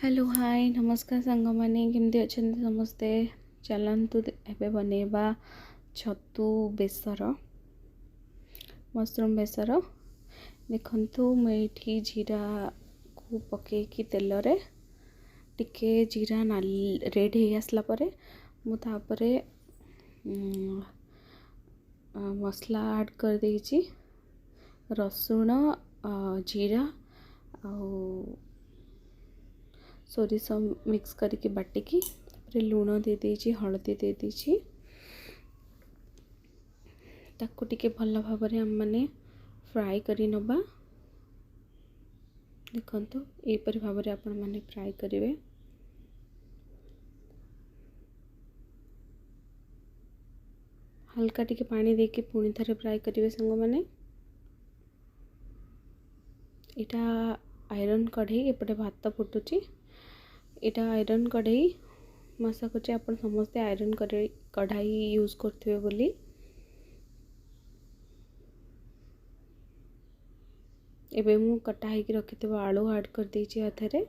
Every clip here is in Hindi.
हेलो हाय नमस्कार सांग मैंने केमती अच्छा समस्ते। चलतु एबे बनैबा छतु बेसर मशरूम बेसर। देखंतु मैं जीरा को पकईकी तेल रे टिके जीरा नाल रेड हो आसला परे मु तापरे मसला ऐड कर देइची रसुण जीरा सोरिष मिक्स करके बाटिकी लुण दे देइची हलदी दे देइची ताको टिके भल भाव में हम माने फ्राए करी नबा। देखंतु एपरि भाव में आपण माने फ्राए करिवे। हल्का टिके पानी देके पुणी थरे फ्राए करिवे संग माने। इटा आयरन कढ़ई एपटे भात फुटुची इटा आयरन कढ़ई मशा करछे आपण समस्ते आयरन कढ़ाई यूज करथिबे बोली। एबे मु कटा होगी रखिथिबा आलू ऐड कर देइची हाथरे।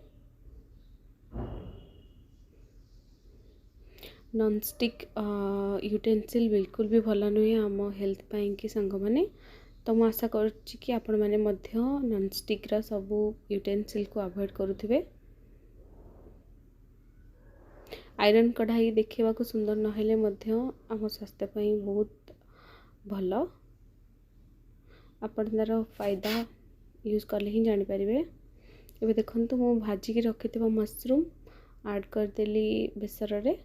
नॉन स्टिक यूटेंसिल बिल्कुल भी भल नुहे आम हेल्थ पाई कि सांग माने। तो मु आशा करछि कि आपण माने मध्य नॉन स्टिक रा सबु यूटेंसिल को अवॉइड करुथिबे। आयरन कढ़ाई देखा सुंदर नहेले मध्य आम स्वास्थ्य पाई बहुत भल। आपण तार फायदा यूज कले ही जानी पारिबे। एबे देखंतु मु भाजी की रखिथिबा मशरूम ऐड कर देली बेसर रे।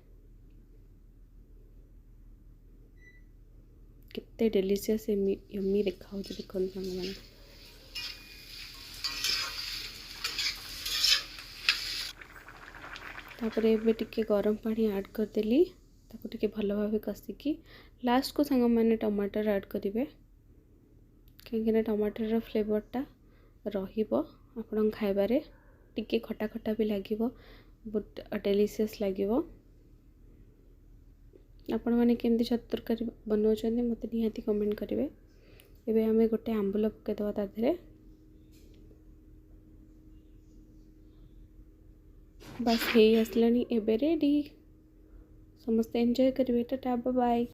कितने डेलीशियस यम्मी देखा होची देखंतु संग माने। तापरे एबे टिके गरम पानी ऐड कर देली ताको टिके भल भाव कसिकी लास्ट को संग माने टमाटर ऐड करिवे कहीं टमाटर रो फ्लेवरटा रहिबो आपण खाइबारे टिके खटा खटा भी लागिबो बहुत डेलीशियस लागिबो। आपण माने केमती छतु तरकारी बनौछन्ती मते निहाती कमेंट करिवे। एबे हमें गोटे आंबुल पके दवा ता धरे बस हे आसलानी एबे रेडी समस्त एंजॉय करिवे। Tata bye bye.